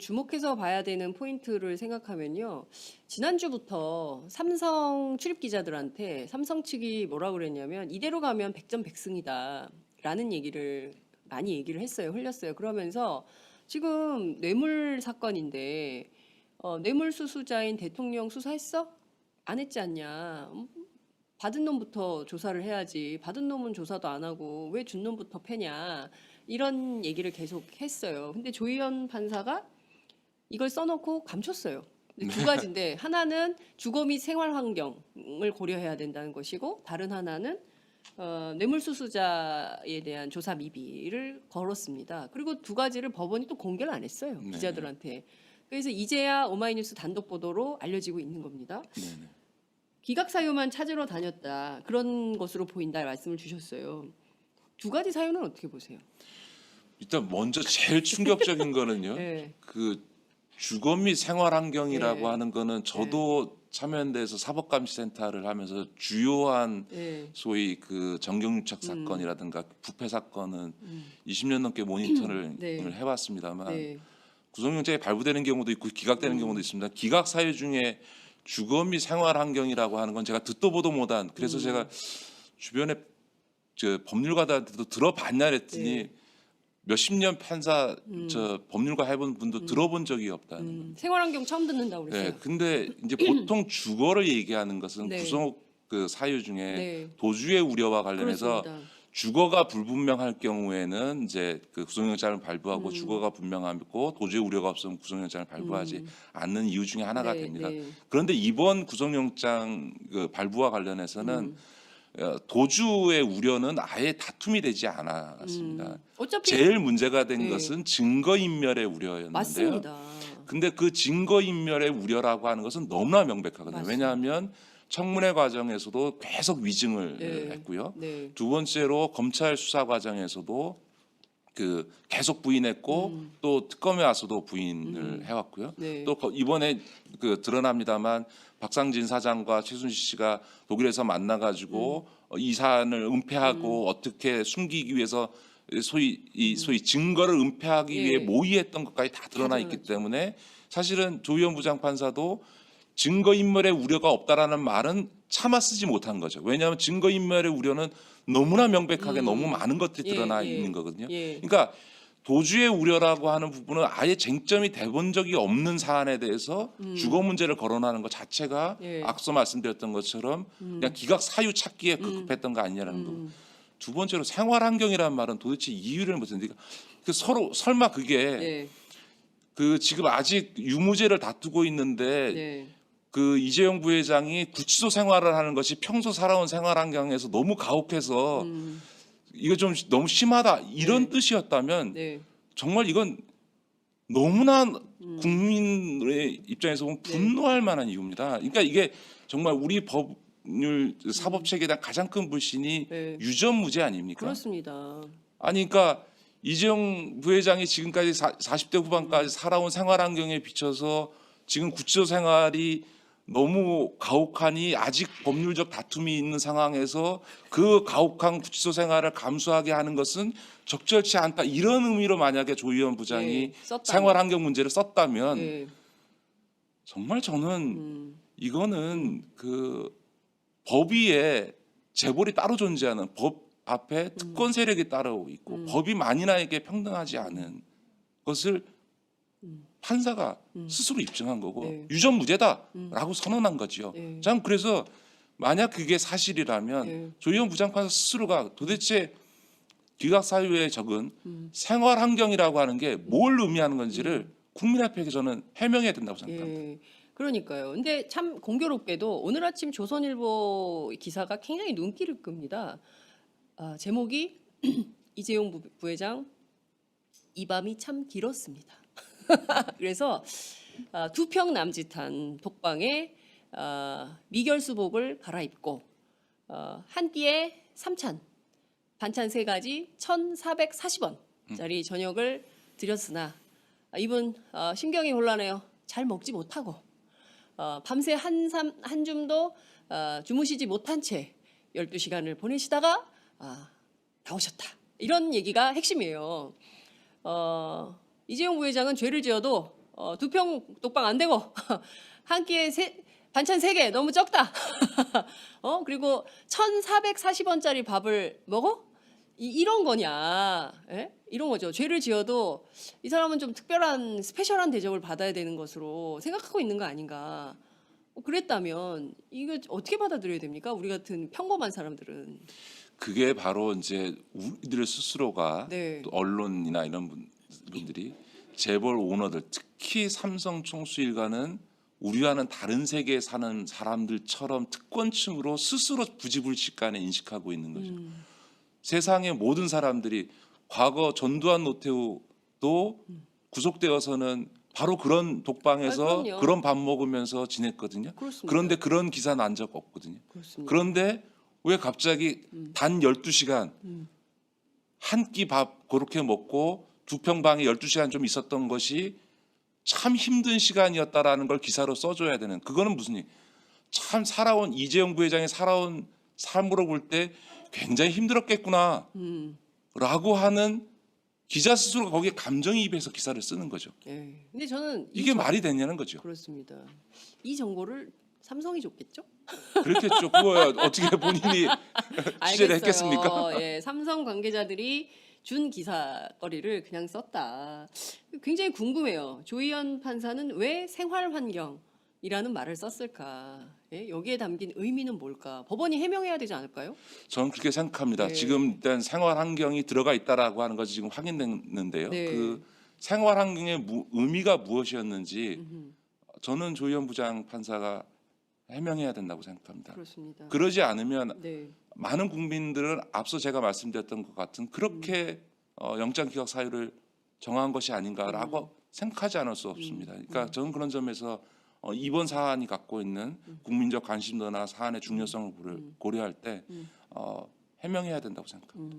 주목해서 봐야 되는 포인트를 생각하면요. 지난주부터 삼성 출입 기자들한테 삼성 측이 뭐라 그랬냐면 이대로 가면 백전백승이다라는 얘기를 많이 얘기를 했어요. 흘렸어요. 그러면서 지금 뇌물 사건인데 뇌물수수자인 대통령 수사했어? 안 했지 않냐? 받은 놈부터 조사를 해야지. 받은 놈은 조사도 안 하고 왜 준 놈부터 패냐? 이런 얘기를 계속 했어요. 근데 조희연 판사가 이걸 써놓고 감췄어요. 두 가지인데 하나는 주거 및 생활 환경을 고려해야 된다는 것이고 다른 하나는 뇌물수수자에 대한 조사 미비를 걸었습니다. 그리고 두 가지를 법원이 또 공개를 안 했어요. 네. 기자들한테. 그래서 이제야 오마이뉴스 단독 보도로 알려지고 있는 겁니다. 네네. 기각 사유만 찾으러 다녔다. 그런 것으로 보인다 말씀을 주셨어요. 두 가지 사유는 어떻게 보세요? 일단 먼저 제일 충격적인 거는요. 네. 그 주거 및 생활 환경이라고 네. 하는 거는 저도 참여연대에서 사법감시센터를 하면서 주요한 네. 소위 그 정경유착 사건이라든가 부패 사건은 20년 넘게 모니터를 네. 해왔습니다만 네. 구속영장이 발부되는 경우도 있고 기각되는 경우도 있습니다. 기각 사유 중에 주거 및 생활 환경이라고 하는 건 제가 듣도 보도 못한 그래서 제가 주변에 저 법률가들한테도 들어봤냐 그랬더니 네. 몇십 년 판사 저 법률가 해본 분도 들어본 적이 없다는. 생활환경 처음 듣는다고 그랬어요. 네, 근데 이제 보통 주거를 얘기하는 것은 네. 구속 그 사유 중에 네. 도주의 우려와 관련해서 그렇습니다. 주거가 불분명할 경우에는 이제 그 구속영장을 발부하고 주거가 분명하고 도주의 우려가 없으면 구속영장을 발부하지 않는 이유 중에 하나가 네, 됩니다. 네. 그런데 이번 구속영장 그 발부와 관련해서는 도주의 우려는 아예 다툼이 되지 않았습니다. 어차피 제일 문제가 된 네. 것은 증거인멸의 우려였는데요. 맞습니다. 근데 그 증거인멸의 우려라고 하는 것은 너무나 명백하거든요. 맞습니다. 왜냐하면 청문회 과정에서도 계속 위증을 네. 했고요. 네. 두 번째로 검찰 수사 과정에서도 그 계속 부인했고 또 특검에 와서도 부인을 해왔고요. 네. 또 이번에 그 드러납니다만 박상진 사장과 최순실 씨가 독일에서 만나가지고 이 사안을 은폐하고 어떻게 숨기기 위해서 소위 증거를 은폐하기 예. 위해 모의했던 것까지 다 드러나 있기 드러났죠. 때문에 사실은 조희연 부장판사도 증거인멸의 우려가 없다라는 말은 차마 쓰지 못한 거죠. 왜냐하면 증거인멸의 우려는 너무나 명백하게 너무 많은 것들이 예, 드러나 예. 있는 거거든요. 예. 그러니까 도주의 우려라고 하는 부분은 아예 쟁점이 돼본 적이 없는 사안에 대해서 주거 문제를 거론하는 것 자체가 예. 앞서 말씀드렸던 것처럼 그냥 기각 사유 찾기에 급급했던 거 아니냐라는 거고. 두 번째로 생활 환경이라는 말은 도대체 이유를 못했는데 그 서로 설마 그게 네. 그 지금 아직 유무죄를 다투고 있는데 네. 그 이재용 부회장이 구치소 생활을 하는 것이 평소 살아온 생활 환경에서 너무 가혹해서 이거 좀 너무 심하다 이런 뜻이었다면 네. 정말 이건 너무나 국민의 입장에서 보면 분노할 만한 이유입니다. 그러니까 이게 정말 우리 법률 사법 체계에 대한 가장 큰 불신이 네. 유전무죄 아닙니까? 그렇습니다. 아니 그러니까 이재용 부회장이 지금까지 40대 후반까지 살아온 생활 환경에 비춰서 지금 구치소 생활이 너무 가혹하니 아직 법률적 다툼이 있는 상황에서 그 가혹한 구치소 생활을 감수하게 하는 것은 적절치 않다. 이런 의미로 만약에 조희연 부장이 네, 썼다면. 생활 환경 문제를 썼다면 네. 정말 저는 이거는 그 법위에 재벌이 따로 존재하는 법 앞에 특권 세력이 따로 있고 법이 만인에게 평등하지 않은 것을 판사가 스스로 입증한 거고 네. 유전무죄다라고 선언한 거죠. 네. 참 그래서 만약 그게 사실이라면 네. 조희연 부장판사 스스로가 도대체 기각 사유에 적은 생활 환경이라고 하는 게 뭘 의미하는 건지를 국민 앞에 저는 해명해야 된다고 생각합니다. 예. 그러니까요. 근데 참 공교롭게도 오늘 아침 조선일보 기사가 굉장히 눈길을 끕니다. 제목이 이재용 부회장 이 밤이 참 길었습니다. 그래서 두 평 남짓한 독방에 미결수복을 갈아입고 한 끼에 3찬 반찬 3가지 1,440원짜리 저녁을 드렸으나 이분 신경이 곤란해요. 잘 먹지 못하고 밤새 한줌도 주무시지 못한 채 12시간을 보내시다가 나오셨다. 이런 얘기가 핵심이에요. 이재용 부회장은 죄를 지어도 2평 독방 안 되고 한 끼에 반찬 3개 너무 적다. 그리고 1,440원짜리 밥을 먹어? 이런 거냐? 예? 이런 거죠. 죄를 지어도 이 사람은 좀 특별한 스페셜한 대접을 받아야 되는 것으로 생각하고 있는 거 아닌가? 그랬다면 이거 어떻게 받아들여야 됩니까? 우리 같은 평범한 사람들은. 그게 바로 이제 우리들 스스로가 네. 또 언론이나 이런 분들이 재벌 오너들 특히 삼성 총수 일가는 우리와는 다른 세계에 사는 사람들처럼 특권층으로 스스로 부지불식간에 인식하고 있는 거죠. 세상의 모든 사람들이 과거 전두환 노태우도 구속되어서는 바로 그런 독방에서 그럼요. 그런 밥 먹으면서 지냈거든요. 그렇습니다. 그런데 그런 기사 난 적 없거든요. 그렇습니다. 그런데 왜 갑자기 단 12시간 한 끼 밥 그렇게 먹고 2평 방에 12시간 좀 있었던 것이 참 힘든 시간이었다라는 걸 기사로 써줘야 되는, 그거는 무슨 일, 참 살아온 이재용 부회장이 살아온 삶으로 볼 때 굉장히 힘들었겠구나 라고 하는 기자 스스로가 거기에 감정이입해서 기사를 쓰는 거죠. 예. 근데 저는 이게 말이 되냐는 거죠. 그렇습니다. 이 정보를 삼성이 줬겠죠? 그렇겠죠. 그거야 어떻게 본인이 취재를 했겠습니까? 예, 삼성 관계자들이 준 기사거리를 그냥 썼다. 굉장히 궁금해요. 조희연 판사는 왜 생활환경이라는 말을 썼을까? 예, 여기에 담긴 의미는 뭘까? 법원이 해명해야 되지 않을까요? 저는 그렇게 생각합니다. 네. 지금 일단 생활 환경이 들어가 있다라고 하는 것이 지금 확인됐는데요. 네. 그 생활 환경의 의미가 무엇이었는지 저는 조희연 부장 판사가 해명해야 된다고 생각합니다. 그렇습니다. 그러지 않으면 네. 많은 국민들은 앞서 제가 말씀드렸던 것 같은 그렇게 영장기각 사유를 정한 것이 아닌가라고 생각하지 않을 수 없습니다. 그러니까 저는 그런 점에서 이번 사안이 갖고 있는 국민적 관심도나 사안의 중요성을 고려할 때 해명해야 된다고 생각합니다.